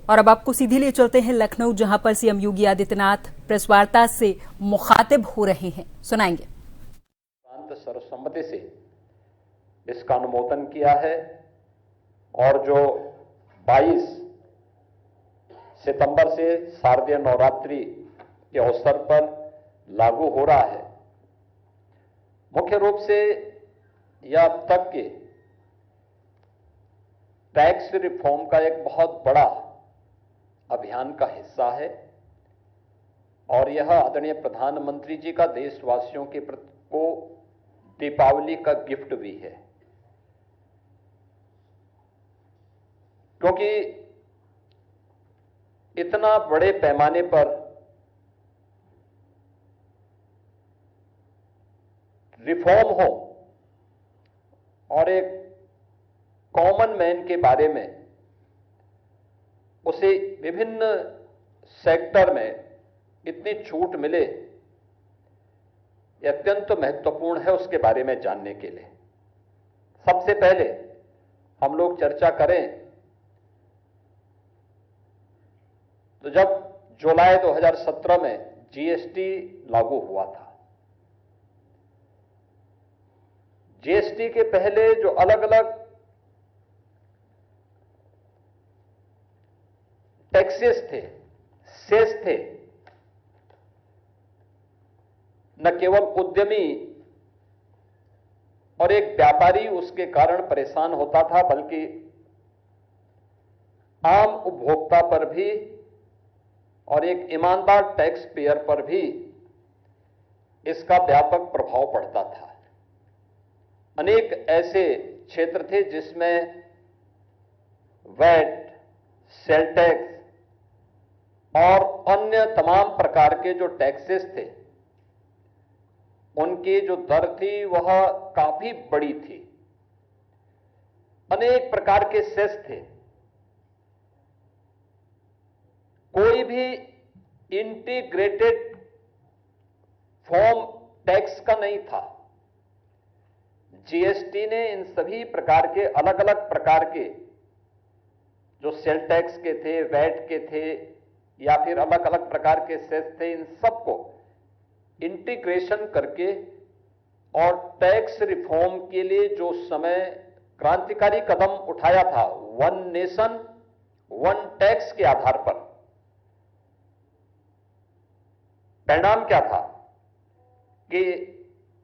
और अब आपको सीधे लिए चलते हैं लखनऊ, जहां पर सीएम योगी आदित्यनाथ प्रेस वार्ता से मुखातिब हो रहे हैं। सुनाएंगे। सर्वसम्मति से इसका अनुमोदन किया है और जो 22 सितंबर से शारदीय नवरात्रि के अवसर पर लागू हो रहा है। मुख्य रूप से यह अब तक के टैक्स रिफॉर्म का एक बहुत बड़ा अभियान का हिस्सा है और यह आदरणीय प्रधानमंत्री जी का देशवासियों के प्रति को दीपावली का गिफ्ट भी है, क्योंकि इतना बड़े पैमाने पर रिफॉर्म हो और एक कॉमन मैन के बारे में उसे विभिन्न सेक्टर में इतनी छूट मिले, यह अत्यंत महत्वपूर्ण है उसके बारे में जानने के लिए। सबसे पहले हम लोग चर्चा करें तो जब जुलाई 2017 में जीएसटी लागू हुआ था, जीएसटी के पहले जो अलग अलग टैक्सेस थे, सेस थे, न केवल उद्यमी और एक व्यापारी उसके कारण परेशान होता था, बल्कि आम उपभोक्ता पर भी और एक ईमानदार टैक्स पेयर पर भी इसका व्यापक प्रभाव पड़ता था। अनेक ऐसे क्षेत्र थे जिसमें वैट, सेल टैक्स और अन्य तमाम प्रकार के जो टैक्सेस थे, उनकी जो दर थी वह काफी बड़ी थी। अनेक प्रकार के सेस थे। कोई भी इंटीग्रेटेड फॉर्म टैक्स का नहीं था। जीएसटी ने इन सभी प्रकार के अलग अलग प्रकार के जो सेल टैक्स के थे, वैट के थे या फिर अलग अलग प्रकार के सेस थे, इन सबको इंटीग्रेशन करके और टैक्स रिफॉर्म के लिए जो समय क्रांतिकारी कदम उठाया था, वन नेशन वन टैक्स के आधार पर, परिणाम क्या था कि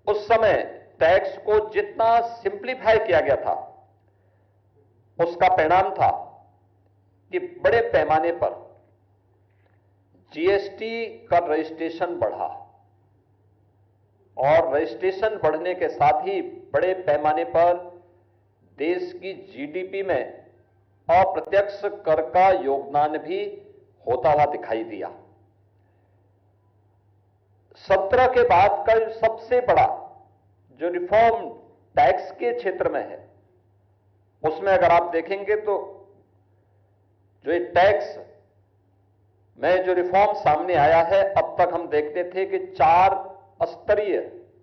उस समय टैक्स को जितना सिंप्लीफाई किया गया था, उसका परिणाम था कि बड़े पैमाने पर जीएसटी का रजिस्ट्रेशन बढ़ा और रजिस्ट्रेशन बढ़ने के साथ ही बड़े पैमाने पर देश की जीडीपी में अप्रत्यक्ष कर का योगदान भी होता हुआ दिखाई दिया। 17 के बाद का सबसे बड़ा जो रिफॉर्म टैक्स के क्षेत्र में है, उसमें अगर आप देखेंगे तो जो ये टैक्स में जो रिफॉर्म सामने आया है, अब तक हम देखते थे कि 4 स्तरीय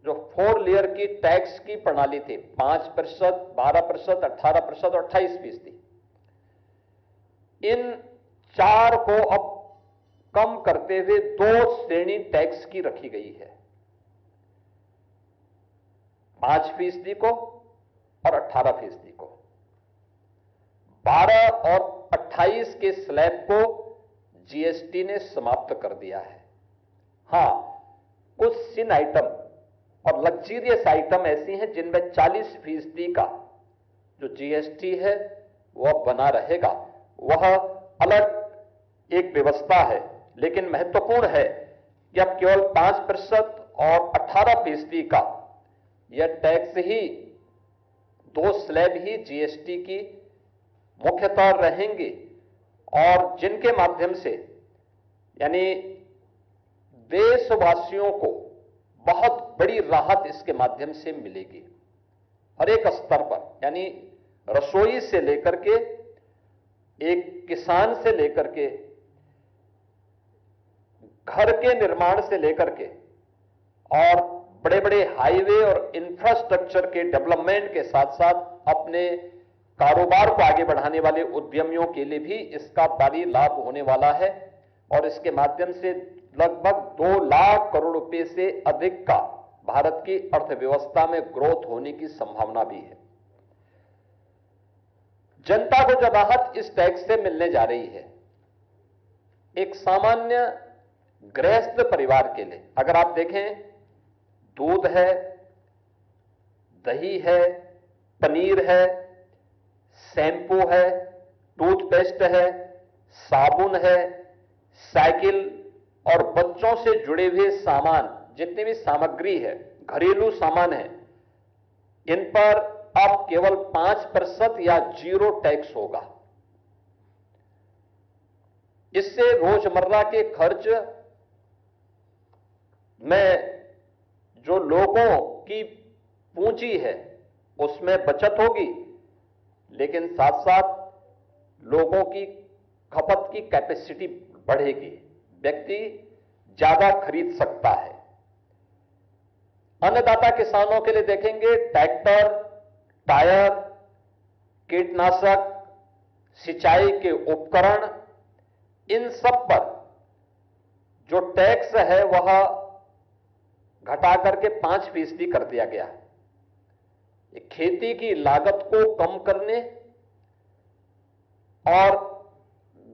जो 4 लेयर की टैक्स की प्रणाली थी, 5%, 12%, 18% और 28%। इन 4 को अब कम करते हुए 2 श्रेणी टैक्स की रखी गई है, 5% को और 18% को। 12 और 28 के स्लैब को जीएसटी ने समाप्त कर दिया है। हां, कुछ सिन आइटम और लग्जरियस आइटम ऐसी हैं जिनमें 40% का जो जीएसटी है वह बना रहेगा। वह अलग एक व्यवस्था है, लेकिन महत्वपूर्ण है कि अब केवल 5% और 18% का यह टैक्स ही, 2 स्लैब ही जीएसटी की मुख्यतः रहेंगे और जिनके माध्यम से यानी देशवासियों को बहुत बड़ी राहत इसके माध्यम से मिलेगी हर एक स्तर पर। यानी रसोई से लेकर के, एक किसान से लेकर के, घर के निर्माण से लेकर के और बड़े बड़े हाईवे और इंफ्रास्ट्रक्चर के डेवलपमेंट के साथ साथ अपने कारोबार को आगे बढ़ाने वाले उद्यमियों के लिए भी इसका भारी लाभ होने वाला है और इसके माध्यम से लगभग 2 लाख करोड़ रुपए से अधिक का भारत की अर्थव्यवस्था में ग्रोथ होने की संभावना भी है। जनता को जो राहत इस टैक्स से मिलने जा रही है, एक सामान्य गृहस्थ परिवार के लिए, अगर आप देखें, दूध है, दही है, पनीर है, शैम्पू है, टूथपेस्ट है, साबुन है, साइकिल और बच्चों से जुड़े हुए सामान, जितनी भी सामग्री है, घरेलू सामान है, इन पर अब केवल 5% या 0 टैक्स होगा। इससे रोजमर्रा के खर्च में जो लोगों की पूंजी है उसमें बचत होगी, लेकिन साथ साथ लोगों की खपत की कैपेसिटी बढ़ेगी, व्यक्ति ज्यादा खरीद सकता है। अन्नदाता किसानों के लिए देखेंगे, ट्रैक्टर, टायर, कीटनाशक, सिंचाई के उपकरण, इन सब पर जो टैक्स है वह घटा करके 5% कर दिया गया है। खेती की लागत को कम करने और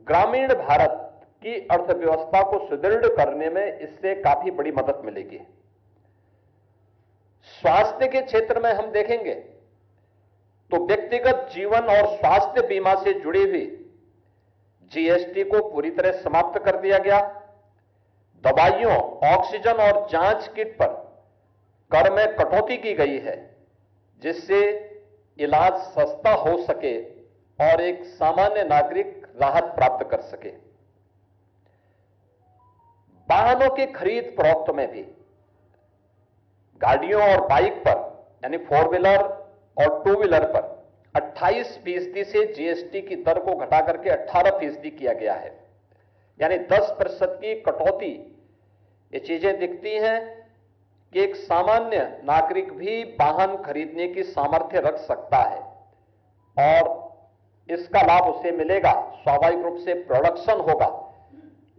ग्रामीण भारत की अर्थव्यवस्था को सुदृढ़ करने में इससे काफी बड़ी मदद मिलेगी। स्वास्थ्य के क्षेत्र में हम देखेंगे तो व्यक्तिगत जीवन और स्वास्थ्य बीमा से जुड़ी हुई जीएसटी को पूरी तरह समाप्त कर दिया गया। दवाइयों, ऑक्सीजन और जांच किट पर कर में कटौती की गई है, जिससे इलाज सस्ता हो सके और एक सामान्य नागरिक राहत प्राप्त कर सके। वाहनों की खरीद फरोख्त में भी गाड़ियों और बाइक पर, यानी 4 व्हीलर और 2 व्हीलर पर 28% से जीएसटी की दर को घटा करके 18% किया गया है, यानी 10% की कटौती। ये चीजें दिखती हैं कि एक सामान्य नागरिक भी वाहन खरीदने की सामर्थ्य रख सकता है और इसका लाभ उसे मिलेगा। स्वाभाविक रूप से प्रोडक्शन होगा,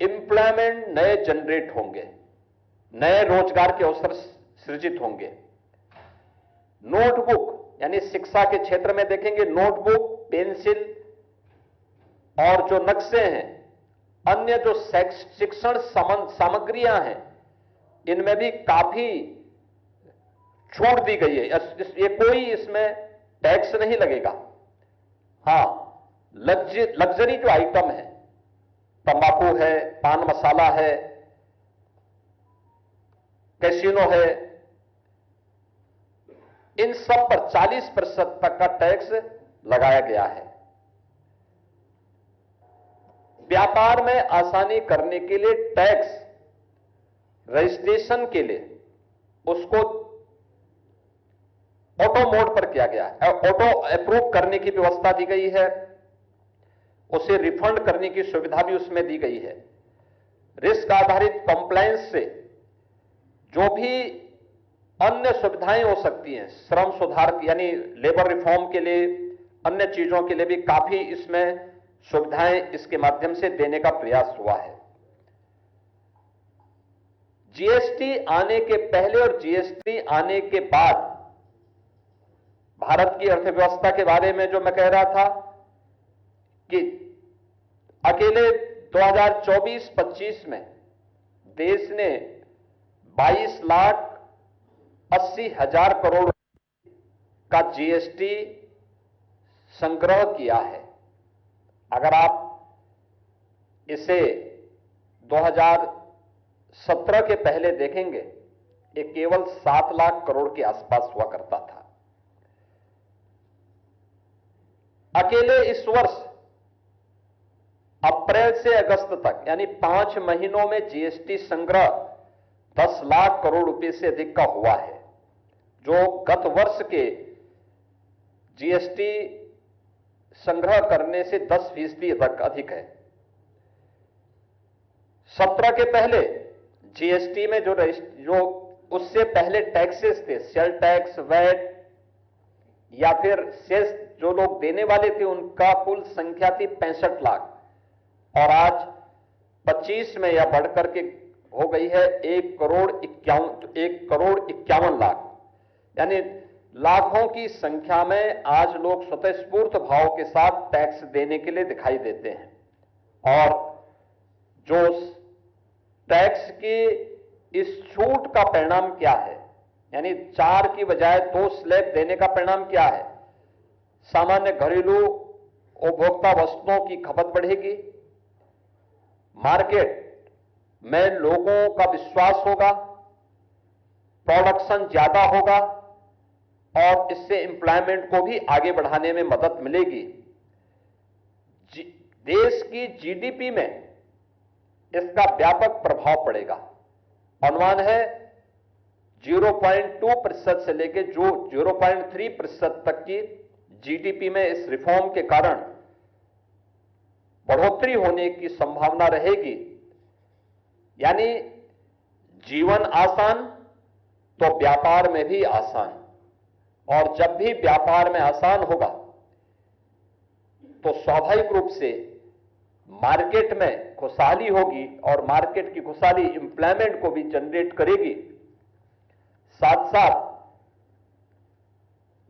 एम्प्लॉयमेंट नए जनरेट होंगे, नए रोजगार के अवसर सृजित होंगे। नोटबुक, यानी शिक्षा के क्षेत्र में देखेंगे, नोटबुक, पेंसिल और जो नक्शे हैं, अन्य जो शिक्षण सामग्रियां हैं, इनमें भी काफी छूट दी गई है। ये कोई इसमें टैक्स नहीं लगेगा। हां, लग्जरी जो आइटम है, तंबाकू है, पान मसाला है, कैसीनो है, इन सब पर 40% तक का टैक्स लगाया गया है। व्यापार में आसानी करने के लिए टैक्स रजिस्ट्रेशन के लिए उसको ऑटो मोड पर किया गया है, ऑटो अप्रूव करने की व्यवस्था दी गई है, उसे रिफंड करने की सुविधा भी उसमें दी गई है। रिस्क आधारित कंप्लायंस से जो भी अन्य सुविधाएं हो सकती हैं, श्रम सुधार यानी लेबर रिफॉर्म के लिए, अन्य चीजों के लिए भी काफी इसमें सुविधाएं इसके माध्यम से देने का प्रयास हुआ है। जीएसटी आने के पहले और जीएसटी आने के बाद भारत की अर्थव्यवस्था के बारे में जो मैं कह रहा था कि अकेले 2024-25 में देश ने 22,80,000 करोड़ का जीएसटी संग्रह किया है। अगर आप इसे 2017 के पहले देखेंगे, ये केवल 7 लाख करोड़ के आसपास हुआ करता था। अकेले इस वर्ष अप्रैल से अगस्त तक, यानी 5 महीनों में जीएसटी संग्रह 10 लाख करोड़ रुपए से अधिक का हुआ है, जो गत वर्ष के जीएसटी संग्रह करने से 10% तक अधिक है। 17 के पहले जीएसटी में जो उससे पहले टैक्सेस थे, सेल टैक्स, वैट या फिर सेस जो लोग देने वाले थे उनका कुल संख्या थी 65 लाख, और आज 25 में यह बढ़कर के हो गई है 1,51 लाख। यानी लाखों की संख्या में आज लोग स्वतःस्फूर्त भाव के साथ टैक्स देने के लिए दिखाई देते हैं। और जो टैक्स की इस छूट का परिणाम क्या है, यानी 4 की बजाय 2 स्लैब देने का परिणाम क्या है? सामान्य घरेलू उपभोक्ता वस्तुओं की खपत बढ़ेगी, मार्केट में लोगों का विश्वास होगा, प्रोडक्शन ज्यादा होगा और इससे एम्प्लॉयमेंट को भी आगे बढ़ाने में मदद मिलेगी। देश की जीडीपी में इसका व्यापक प्रभाव पड़ेगा। अनुमान है 0.2% से लेकर जो 0.3% तक की जीडीपी में इस रिफॉर्म के कारण बढ़ोतरी होने की संभावना रहेगी। यानी जीवन आसान तो व्यापार में भी आसान, और जब भी व्यापार में आसान होगा तो स्वाभाविक रूप से मार्केट में खुशहाली होगी, और मार्केट की खुशहाली एम्प्लॉयमेंट को भी जनरेट करेगी, साथ साथ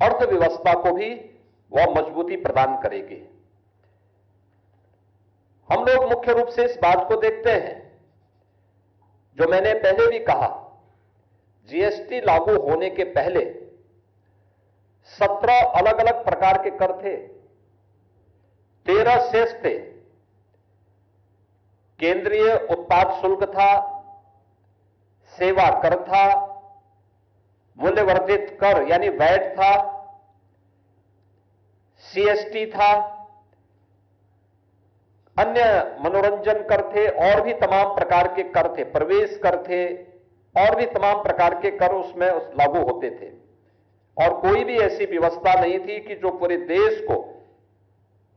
अर्थव्यवस्था को भी वह मजबूती प्रदान करेगी। हम लोग मुख्य रूप से इस बात को देखते हैं, जो मैंने पहले भी कहा, जीएसटी लागू होने के पहले 17 अलग अलग प्रकार के कर थे, 13 सेस थे। केंद्रीय उत्पाद शुल्क था, सेवा कर था, मूल्यवर्धित कर यानी वैट था, सीएसटी था, अन्य मनोरंजन कर थे, और भी तमाम प्रकार के कर थे, प्रवेश कर थे, और भी तमाम प्रकार के कर उसमें लागू होते थे। और कोई भी ऐसी व्यवस्था नहीं थी कि जो पूरे देश को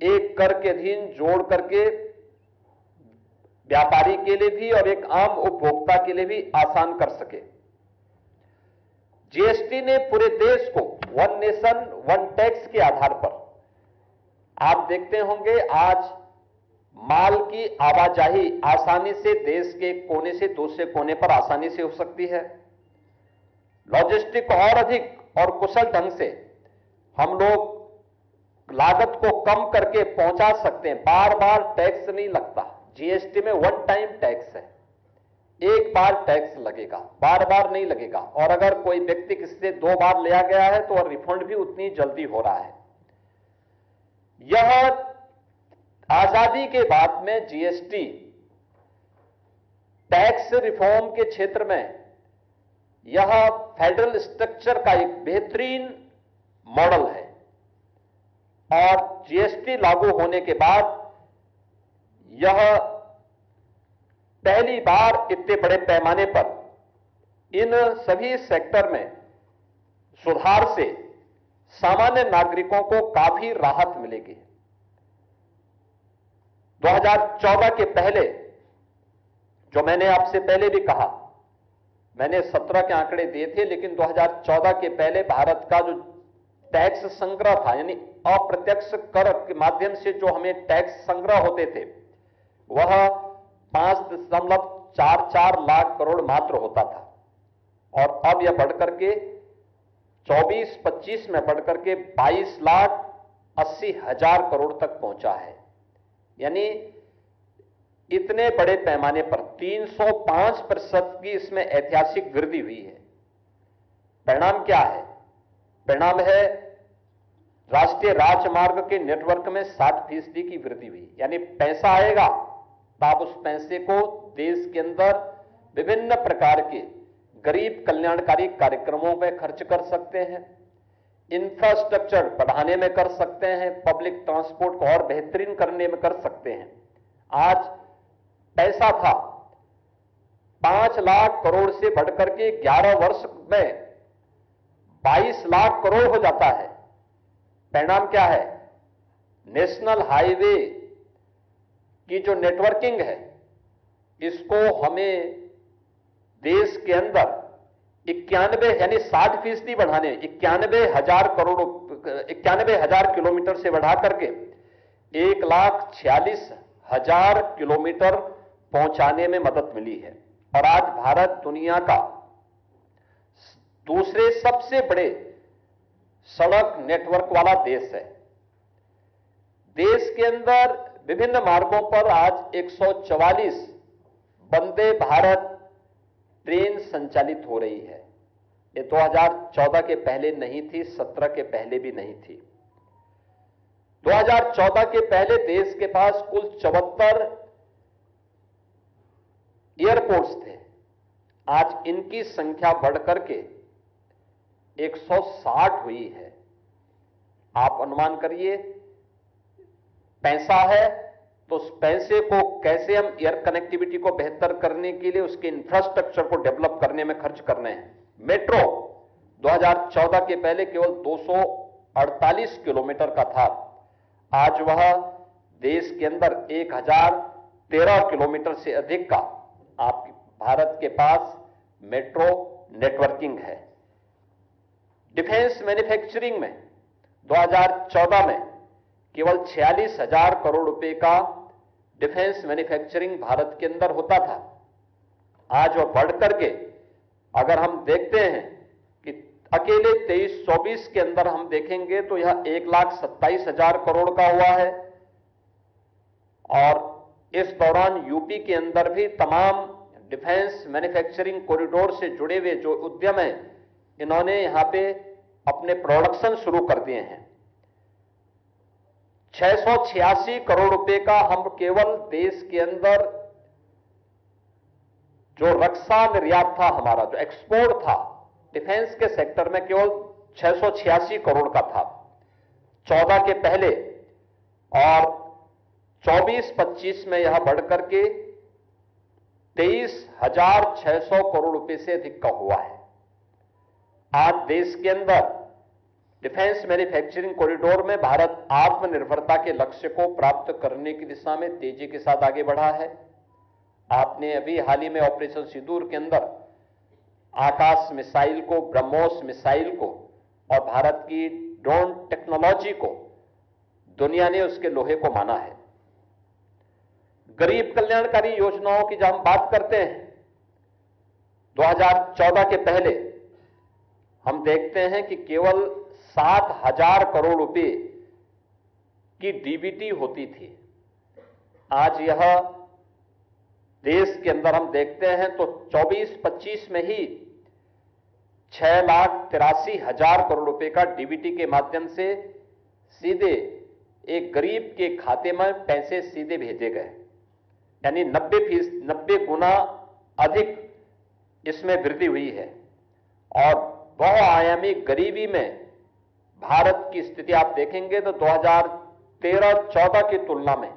एक कर के अधीन जोड़ करके व्यापारी के लिए भी और एक आम उपभोक्ता के लिए भी आसान कर सके। जीएसटी ने पूरे देश को वन नेशन वन टैक्स के आधार पर, आप देखते होंगे आज माल की आवाजाही आसानी से देश के एक कोने से दूसरे कोने पर आसानी से हो सकती है। लॉजिस्टिक और अधिक और कुशल ढंग से हम लोग लागत को कम करके पहुंचा सकते हैं। बार बार टैक्स नहीं लगता, जीएसटी में वन टाइम टैक्स है, एक बार टैक्स लगेगा, बार बार नहीं लगेगा। और अगर कोई व्यक्ति किसी से 2 बार लिया गया है तो रिफंड भी उतनी जल्दी हो रहा है। यह आजादी के बाद में जीएसटी टैक्स रिफॉर्म के क्षेत्र में यह फेडरल स्ट्रक्चर का एक बेहतरीन मॉडल है। और जीएसटी लागू होने के बाद यह पहली बार इतने बड़े पैमाने पर इन सभी सेक्टर में सुधार से सामान्य नागरिकों को काफी राहत मिलेगी। 2014 के पहले, जो मैंने आपसे पहले भी कहा, मैंने 17 के आंकड़े दिए थे, लेकिन 2014 के पहले भारत का जो टैक्स संग्रह था, यानी अप्रत्यक्ष कर के माध्यम से जो हमें टैक्स संग्रह होते थे, वह 5.44 लाख करोड़ मात्र होता था। और अब यह बढ़कर के 24-25 में बढ़कर के 22,80,000 करोड़ तक पहुंचा है। यानी इतने बड़े पैमाने पर 305% की इसमें ऐतिहासिक वृद्धि हुई है। परिणाम क्या है? परिणाम है राष्ट्रीय राजमार्ग के नेटवर्क में 60% की वृद्धि हुई। यानी पैसा आएगा तो आप उस पैसे को देश के अंदर विभिन्न प्रकार के गरीब कल्याणकारी कार्यक्रमों में खर्च कर सकते हैं, इंफ्रास्ट्रक्चर बढ़ाने में कर सकते हैं, पब्लिक ट्रांसपोर्ट को और बेहतरीन करने में कर सकते हैं। आज पैसा था 5 लाख करोड़ से बढ़कर के 11 वर्ष में 22 लाख करोड़ हो जाता है। परिणाम क्या है? नेशनल हाईवे की जो नेटवर्किंग है, इसको हमें देश के अंदर 91 यानी 60% बढ़ाने 91,000 किलोमीटर से बढ़ा करके 1,46,000 किलोमीटर पहुंचाने में मदद मिली है। और आज भारत दुनिया का दूसरे सबसे बड़े सड़क नेटवर्क वाला देश है। देश के अंदर विभिन्न मार्गों पर आज 144 वंदे भारत ट्रेन संचालित हो रही है। ये 2014 के पहले नहीं थी, 17 के पहले भी नहीं थी। 2014 के पहले देश के पास कुल 74 एयरपोर्ट्स थे। आज इनकी संख्या बढ़कर के 160 हुई है। आप अनुमान करिए, पैसा है तो उस पैसे को कैसे हम एयर कनेक्टिविटी को बेहतर करने के लिए उसके इंफ्रास्ट्रक्चर को डेवलप करने में खर्च करने हैं। मेट्रो 2014 के पहले केवल 248 किलोमीटर का था, आज वह देश के अंदर 1013 किलोमीटर से अधिक का आप भारत के पास मेट्रो नेटवर्किंग है। डिफेंस मैन्युफैक्चरिंग में 2014 में केवल 46,000 करोड़ रुपए का डिफेंस मैन्युफैक्चरिंग भारत के अंदर होता था। आज वह बढ़कर के अगर हम देखते हैं कि अकेले 23-24 के अंदर हम देखेंगे तो यह 1,27,000 करोड़ का हुआ है। और इस दौरान यूपी के अंदर भी तमाम डिफेंस मैन्युफैक्चरिंग कॉरिडोर से जुड़े हुए जो उद्यम हैं, इन्होंने यहां पे अपने प्रोडक्शन शुरू कर दिए हैं। 686 करोड़ रुपए का हम केवल देश के अंदर जो रक्षा निर्यात था, हमारा जो एक्सपोर्ट था डिफेंस के सेक्टर में, केवल 686 करोड़ का था 14 के पहले। और 24-25 में यह बढ़कर के 23,600 करोड़ रुपए से अधिक का हुआ है। आज देश के अंदर डिफेंस मैन्युफैक्चरिंग कॉरिडोर में भारत आत्मनिर्भरता के लक्ष्य को प्राप्त करने की दिशा में तेजी के साथ आगे बढ़ा है। आपने अभी हाल ही में ऑपरेशन सिंदूर के अंदर आकाश मिसाइल को, ब्रह्मोस मिसाइल को और भारत की ड्रोन टेक्नोलॉजी को दुनिया ने उसके लोहे को माना है। गरीब कल्याणकारी योजनाओं की जब हम बात करते हैं, 2014 के पहले हम देखते हैं कि केवल 7,000 करोड़ रुपए की डीबीटी होती थी। आज यह देश के अंदर हम देखते हैं तो 24-25 में ही 6,83,000 करोड़ रुपए का डीबीटी के माध्यम से सीधे एक गरीब के खाते में पैसे सीधे भेजे गए, यानी 90 गुना अधिक इसमें वृद्धि हुई है। और बहुआयामी गरीबी में भारत की स्थिति आप देखेंगे तो 2013-14 की तुलना में